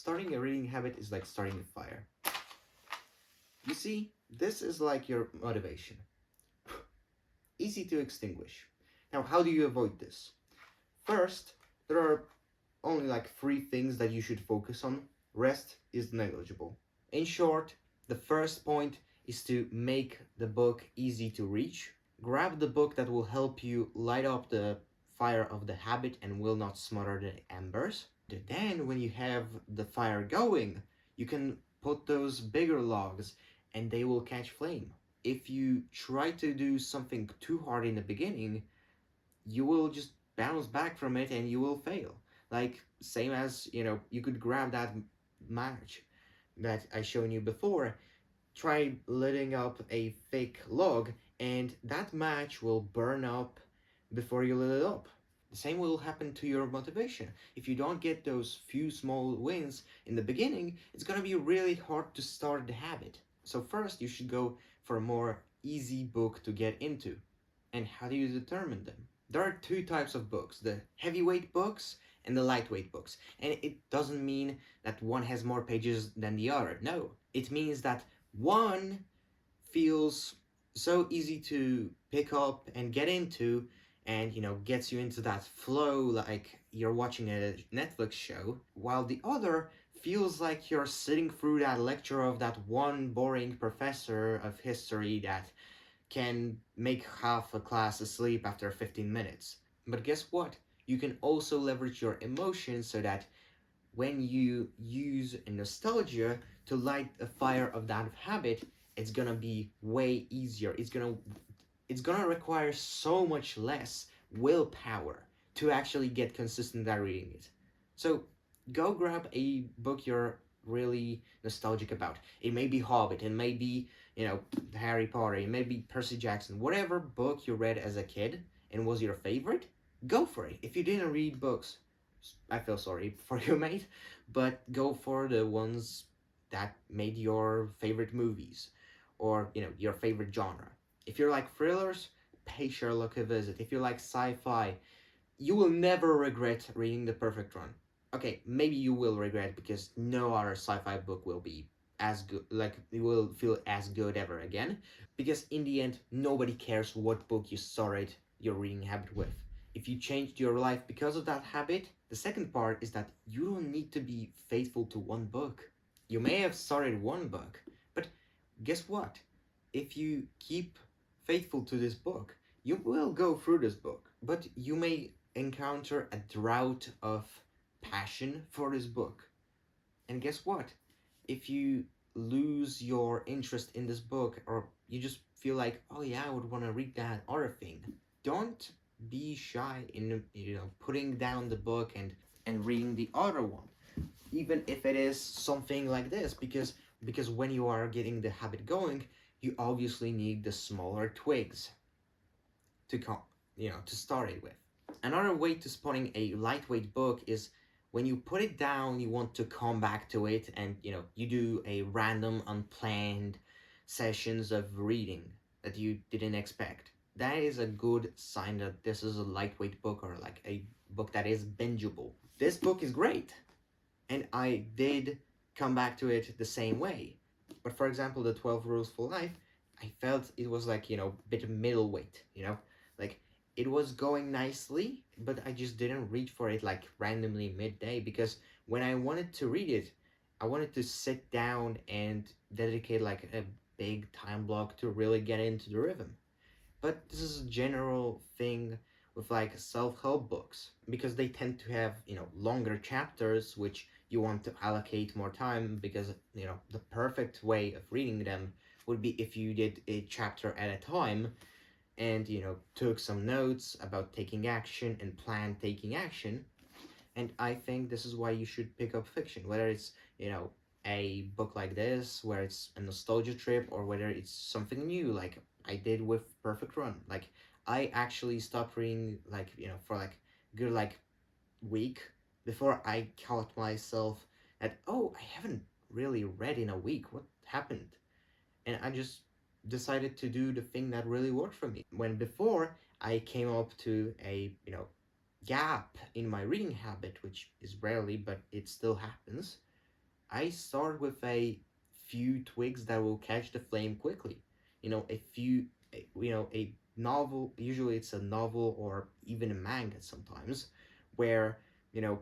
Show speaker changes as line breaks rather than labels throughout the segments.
Starting a reading habit is like starting a fire. You see, this is like your motivation. Easy to extinguish. Now, how do you avoid this? First, there are only like three things that you should focus on. Rest is negligible. In short, the first point is to make the book easy to reach. Grab the book that will help you light up the fire of the habit and will not smother the embers. Then, when you have the fire going, you can put those bigger logs and they will catch flame. If you try to do something too hard in the beginning, you will just bounce back from it and you will fail. Like, same as, you could grab that match that I shown you before, try lighting up a fake log, and that match will burn up before you lit it up. The same will happen to your motivation. If you don't get those few small wins in the beginning, it's gonna be really hard to start the habit. So first, you should go for a more easy book to get into. And how do you determine them? There are two types of books, the heavyweight books and the lightweight books. And it doesn't mean that one has more pages than the other. No, it means that one feels so easy to pick up and get into and gets you into that flow like you're watching a Netflix show, while the other feels like you're sitting through that lecture of that one boring professor of history that can make half a class asleep after 15 minutes. But guess what? You can also leverage your emotions so that when you use nostalgia to light a fire of that habit, it's gonna be way easier. It's gonna require so much less willpower to actually get consistent at reading it. So go grab a book you're really nostalgic about. It may be Hobbit, it may be, Harry Potter, it may be Percy Jackson, whatever book you read as a kid and was your favorite, go for it. If you didn't read books, I feel sorry for you, mate, but go for the ones that made your favorite movies or, your favorite genre. If you're like thrillers, pay Sherlock a visit. If you like sci-fi, you will never regret reading The Perfect Run. Okay, maybe you will regret because no other sci-fi book will be as good, like it will feel as good ever again. Because in the end, nobody cares what book you started your reading habit with. If you changed your life because of that habit, the second part is that you don't need to be faithful to one book. You may have started one book, but guess what? If you keep faithful to this book, you will go through this book, but you may encounter a drought of passion for this book. And guess what? If you lose your interest in this book, or you just feel like, oh yeah, I would want to read that other thing, don't be shy in putting down the book and reading the other one, even if it is something like this, because when you are getting the habit going, you obviously need the smaller twigs to to start it with. Another way to spotting a lightweight book is when you put it down, you want to come back to it, and you do a random, unplanned sessions of reading that you didn't expect. That is a good sign that this is a lightweight book or like a book that is bingeable. This book is great, and I did come back to it the same way. But for example, the 12 Rules for Life, I felt it was like, a bit middleweight, like it was going nicely, but I just didn't reach for it like randomly midday, because when I wanted to read it, I wanted to sit down and dedicate like a big time block to really get into the rhythm. But this is a general thing with like self-help books, because they tend to have, longer chapters which you want to allocate more time, because, the perfect way of reading them would be if you did a chapter at a time and, took some notes about taking action and plan taking action. And I think this is why you should pick up fiction, whether it's, a book like this, where it's a nostalgia trip, or whether it's something new, like I did with Perfect Run. Like, I actually stopped reading, like, for like good, like, week before I caught myself that, oh, I haven't really read in a week. What happened? And I just decided to do the thing that really worked for me. When before I came up to a, gap in my reading habit, which is rarely, but it still happens, I start with a few twigs that will catch the flame quickly. A few, a novel, usually it's a novel or even a manga sometimes, where, you know,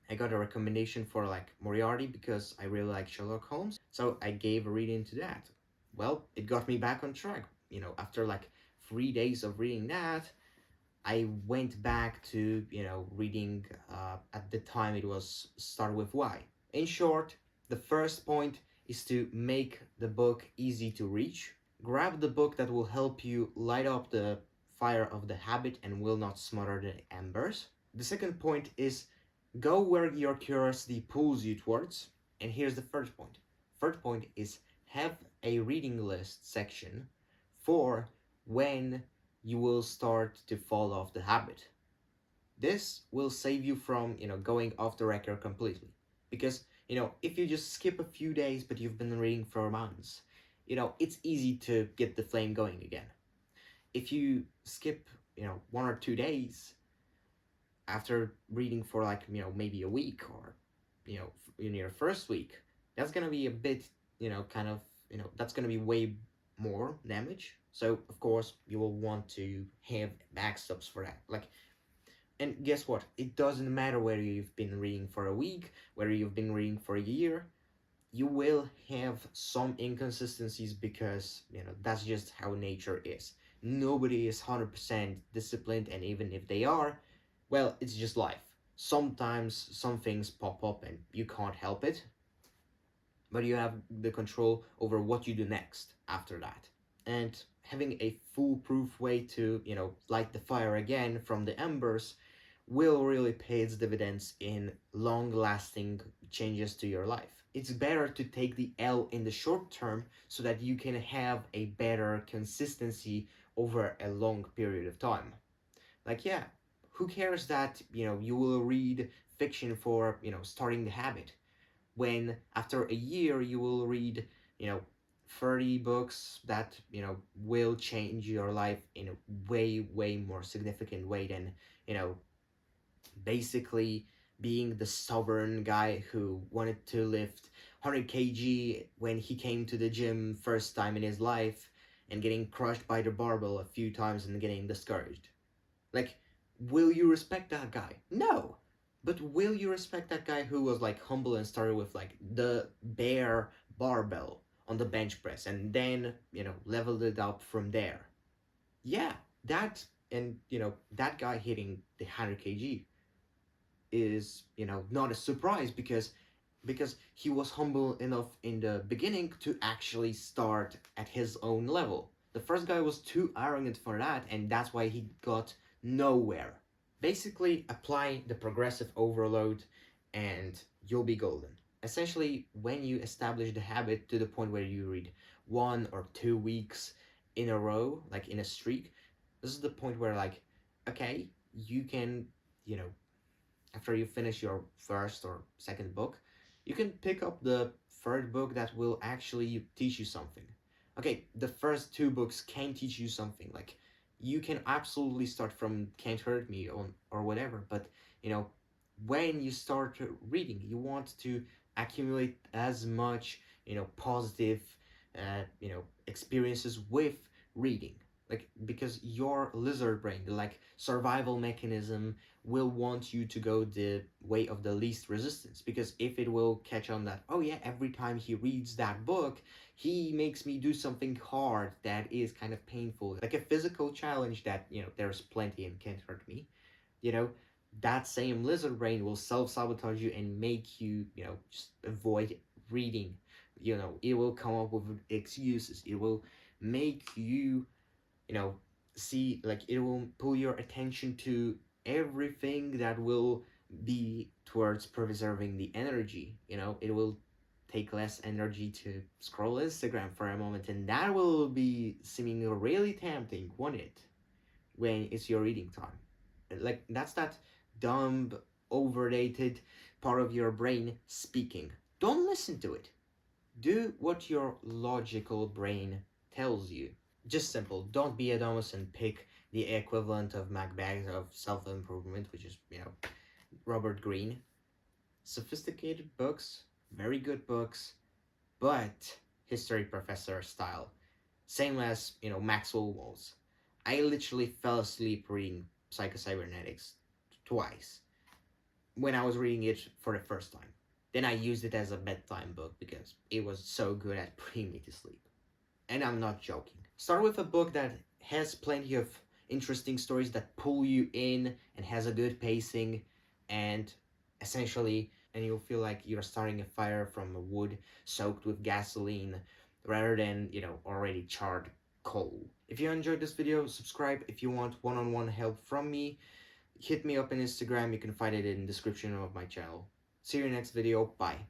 I got a recommendation for like Moriarty because I really like Sherlock Holmes. So I gave a reading to that. Well, it got me back on track. After like 3 days of reading that, I went back to, reading, at the time it was Start With Why. In short, the first point is to make the book easy to reach. Grab the book that will help you light up the fire of the habit and will not smother the embers. The second point is go where your curiosity pulls you towards. And here's the third point. Third point is have a reading list section for when you will start to fall off the habit. This will save you from, going off the record completely. Because, if you just skip a few days but you've been reading for months, it's easy to get the flame going again. If you skip, 1 or 2 days after reading for like, maybe a week or, in your first week, that's going to be a bit, kind of, that's going to be way more damage. So, of course, you will want to have backstops for that. And guess what? It doesn't matter whether you've been reading for a week, whether you've been reading for a year, you will have some inconsistencies because, that's just how nature is. Nobody is 100% disciplined, and even if they are, well, it's just life. Sometimes some things pop up and you can't help it, but you have the control over what you do next after that. And having a foolproof way to, light the fire again from the embers will really pay its dividends in long lasting changes to your life. It's better to take the L in the short term so that you can have a better consistency over a long period of time. Yeah, who cares that, you will read fiction for, starting the habit, when after a year you will read, you know, 30 books that, will change your life in a way, way more significant way than, you know, basically being the stubborn guy who wanted to lift 100 kg when he came to the gym first time in his life and getting crushed by the barbell a few times and getting discouraged. Like, will you respect that guy? No. But will you respect that guy who was like humble and started with like the bare barbell on the bench press and then, leveled it up from there? Yeah, that, and that guy hitting the 100 kg is, not a surprise because he was humble enough in the beginning to actually start at his own level. The first guy was too arrogant for that, and that's why he got nowhere. Basically, apply the progressive overload and you'll be golden. Essentially, when you establish the habit to the point where you read 1 or 2 weeks in a row, like in a streak, this is the point where, like, okay, you can, after you finish your first or second book, you can pick up the third book that will actually teach you something. Okay, the first 2 books can teach you something. Like, you can absolutely start from Can't Hurt Me or whatever, but, when you start reading, you want to accumulate as much, positive, experiences with reading. Like, because your lizard brain, the like survival mechanism, will want you to go the way of the least resistance, because if it will catch on that, oh yeah, every time he reads that book he makes me do something hard that is kind of painful, like a physical challenge that, there's plenty in Can't Hurt Me, you know that same lizard brain will self-sabotage you and make you, just avoid reading. It will come up with excuses. It will make you, see, like, it will pull your attention to everything that will be towards preserving the energy. It will take less energy to scroll Instagram for a moment, and that will be seeming really tempting, won't it, when it's your reading time? Like, that's that dumb, overrated part of your brain speaking. Don't listen to it. Do what your logical brain tells you. Just simple. Don't be a dumbass and pick the equivalent of Macbeth of self-improvement, which is, Robert Greene. Sophisticated books very good books, but history professor style. Same as, Maxwell Maltz. I literally fell asleep reading Psychocybernetics twice when I was reading it for the first time. Then I used it as a bedtime book because it was so good at putting me to sleep. And I'm not joking. Start with a book that has plenty of interesting stories that pull you in and has a good pacing, and essentially, and you'll feel like you're starting a fire from a wood soaked with gasoline rather than, already charred coal. If you enjoyed this video, subscribe. If you want one-on-one help from me, hit me up on Instagram. You can find it in the description of my channel. See you in the next video. Bye.